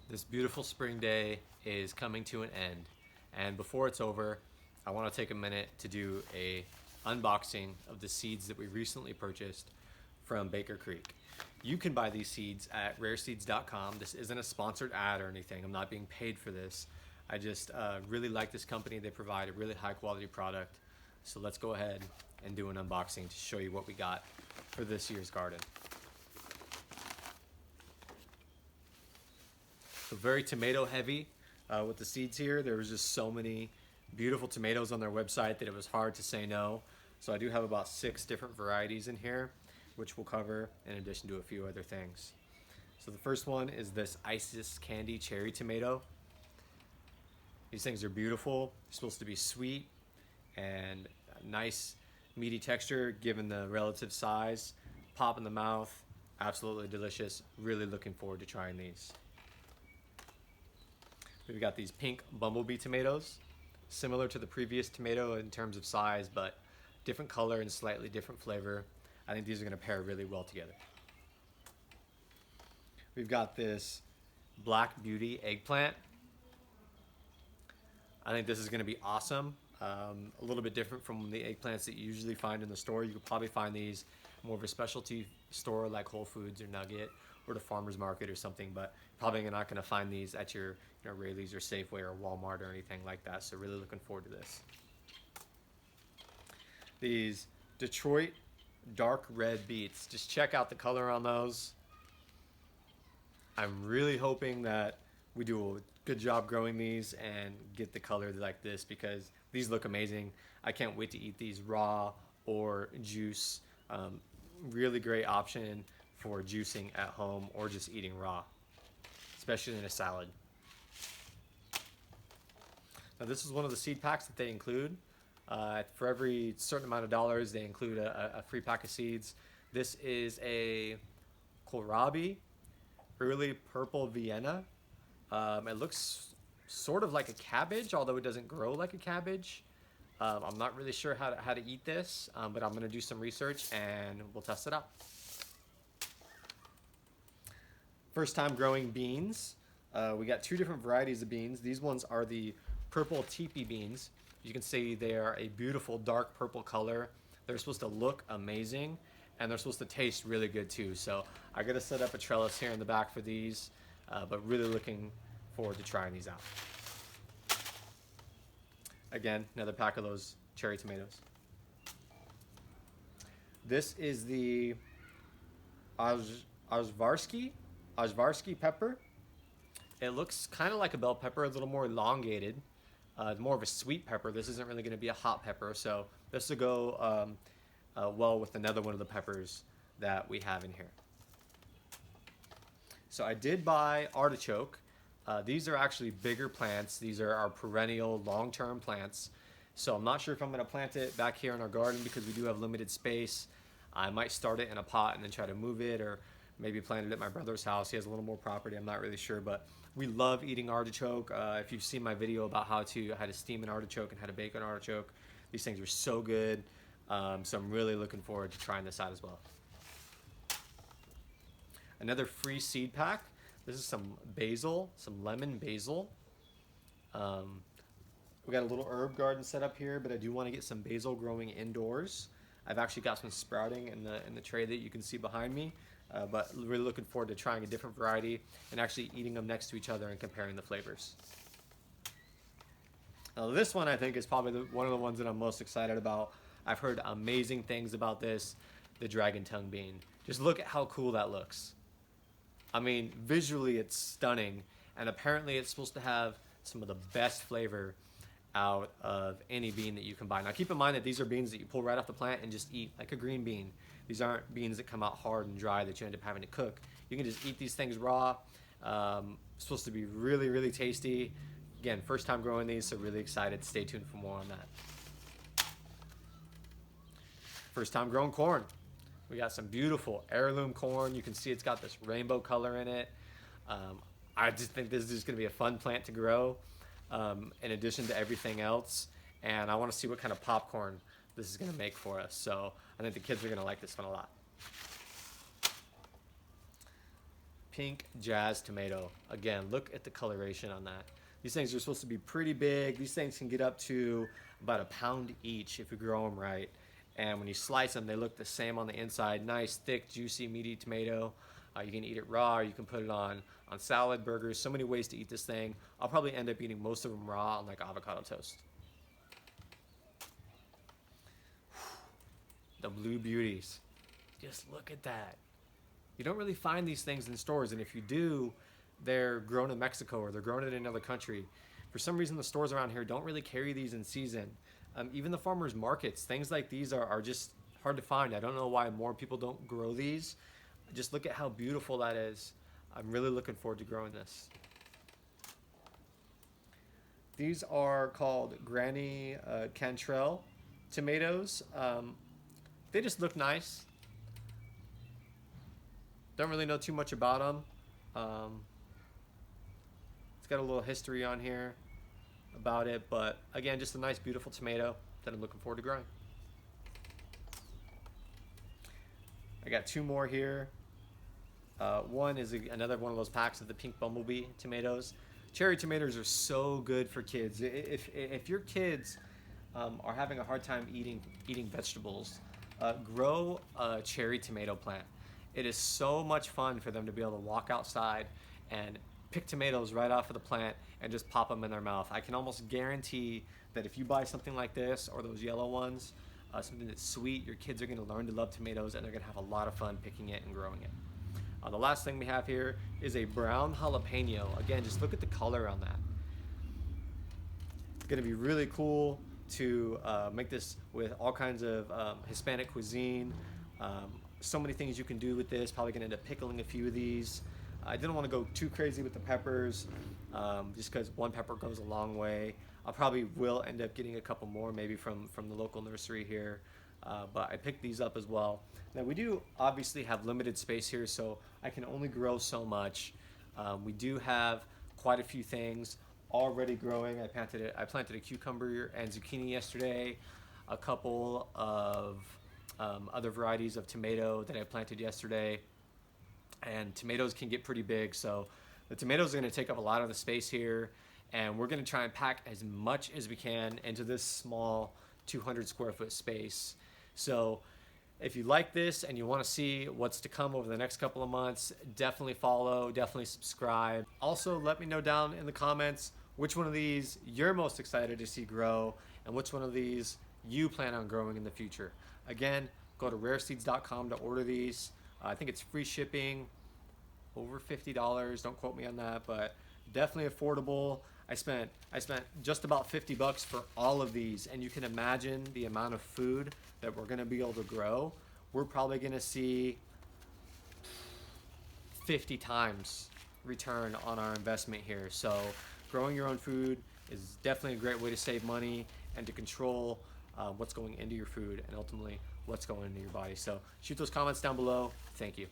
This beautiful spring day is coming to an end, and before it's over, I want to take a minute to do a unboxing of the seeds that we recently purchased from Baker Creek. You can buy these seeds at rareseeds.com. This isn't a sponsored ad or anything. I'm not being paid for this. I just really like this company. They provide a really high quality product. So let's go ahead and do an unboxing to show you what we got for this year's garden. So very tomato heavy with the seeds here. There was just so many beautiful tomatoes on their website that it was hard to say no. So I do have about 6 different varieties in here, which we'll cover in addition to a few other things. So the first one is this Isis Candy Cherry Tomato. These things are beautiful. They're supposed to be sweet and a nice meaty texture given the relative size. Pop in the mouth, absolutely delicious. Really looking forward to trying these. We've got these pink Bumblebee Tomatoes, similar to the previous tomato in terms of size, but different color and slightly different flavor. I think these are going to pair really well together. We've got this Black Beauty Eggplant. I think this is going to be awesome. A little bit different from the eggplants that you usually find in the store. You could probably find these more of a specialty store like Whole Foods or Nugget or the farmer's market or something, but probably not going to find these at your Rayleigh's or Safeway or Walmart or anything like that. So really looking forward to this. These Detroit dark red beets. Just check out the color on those. I'm really hoping that we do a good job growing these and get the color like this because these look amazing. I can't wait to eat these raw or juice. Really great option for juicing at home or just eating raw, especially in a salad. Now this is one of the seed packs that they include. For every certain amount of dollars, they include a free pack of seeds. This is a Kohlrabi early purple Vienna. It looks sort of like a cabbage, although it doesn't grow like a cabbage. I'm not really sure how to eat this, but I'm going to do some research and we'll test it out. First time growing beans. We got 2 different varieties of beans. These ones are the purple Teepee beans. You can see they are a beautiful dark purple color. They're supposed to look amazing and they're supposed to taste really good too. So I got to set up a trellis here in the back for these, but really looking forward to trying these out. Again, another pack of those cherry tomatoes. This is the Ajvarski pepper. It looks kind of like a bell pepper, a little more elongated. More of a sweet pepper. This isn't really going to be a hot pepper, so this will go well with another one of the peppers that we have in here. So I did buy artichoke. These are actually bigger plants. These are our perennial long-term plants. So I'm not sure if I'm going to plant it back here in our garden because we do have limited space. I might start it in a pot and then try to move it, or maybe plant it at my brother's house. He has a little more property. I'm not really sure, but we love eating artichoke. If you've seen my video about how to steam an artichoke and how to bake an artichoke, these things are so good. So I'm really looking forward to trying this out as well. Another free seed pack. This is some basil, some lemon basil. We got a little herb garden set up here, but I do want to get some basil growing indoors. I've actually got some sprouting in the tray that you can see behind me. But really looking forward to trying a different variety and actually eating them next to each other and comparing the flavors. Now this one I think is probably one of the ones that I'm most excited about. I've heard amazing things about this, the dragon tongue bean. Just look at how cool that looks. I mean, visually it's stunning, and apparently it's supposed to have some of the best flavor out of any bean that you can buy. Now keep in mind that these are beans that you pull right off the plant and just eat like a green bean. These aren't beans that come out hard and dry that you end up having to cook. You can just eat these things raw. Supposed to be really, really tasty. Again, first time growing these, so really excited. Stay tuned for more on that. First time growing corn. We got some beautiful heirloom corn. You can see it's got this rainbow color in it. I just think this is just going to be a fun plant to grow in addition to everything else. And I want to see what kind of popcorn this is going to make for us. So I think the kids are going to like this one a lot. pink jazz tomato. Again, look at the coloration on that. These things are supposed to be pretty big. These things can get up to about a pound each if you grow them right. And when you slice them, they look the same on the inside. Nice, thick, juicy, meaty tomato. You can eat it raw, or you can put it on salad, burgers. So many ways to eat this thing. I'll probably end up eating most of them raw on like avocado toast. The blue beauties. Just look at that. You don't really find these things in stores, and if you do, they're grown in Mexico or they're grown in another country. For some reason, the stores around here don't really carry these in season. Even the farmers markets, things like these are just hard to find. I don't know why more people don't grow these. Just look at how beautiful that is. I'm really looking forward to growing this. These are called Granny Kentrell tomatoes. They just look nice. Don't really know too much about them. It's got a little history on here about it, but again, just a nice, beautiful tomato that I'm looking forward to growing. I got two more here. One is another one of those packs of the pink Bumblebee tomatoes. Cherry tomatoes are so good for kids. If your kids are having a hard time eating vegetables, grow a cherry tomato plant. It is so much fun for them to be able to walk outside and pick tomatoes right off of the plant and just pop them in their mouth. I can almost guarantee that if you buy something like this or those yellow ones, something that's sweet, your kids are going to learn to love tomatoes and they're going to have a lot of fun picking it and growing it. The last thing we have here is a brown jalapeno. Again, just look at the color on that. It's going to be really cool to make this with all kinds of Hispanic cuisine. So many things you can do with this. Probably going to end up pickling a few of these. I didn't want to go too crazy with the peppers, just because one pepper goes a long way. I probably will end up getting a couple more, maybe from the local nursery here. But I picked these up as well. Now we do obviously have limited space here, so I can only grow so much. We do have quite a few things already growing. I planted a cucumber and zucchini yesterday, a couple of other varieties of tomato that I planted yesterday, and tomatoes can get pretty big, so the tomatoes are going to take up a lot of the space here, and we're going to try and pack as much as we can into this small 200 square foot space. So if you like this and you want to see what's to come over the next couple of months, definitely follow, definitely subscribe. Also, let me know down in the comments which one of these you're most excited to see grow and which one of these you plan on growing in the future. Again, go to rareseeds.com to order these. I think it's free shipping, over $50. Don't quote me on that, but definitely affordable. I spent just about $50 for all of these, and you can imagine the amount of food that we're going to be able to grow. We're probably going to see 50 times return on our investment here. So growing your own food is definitely a great way to save money and to control what's going into your food and ultimately what's going into your body. So shoot those comments down below. Thank you.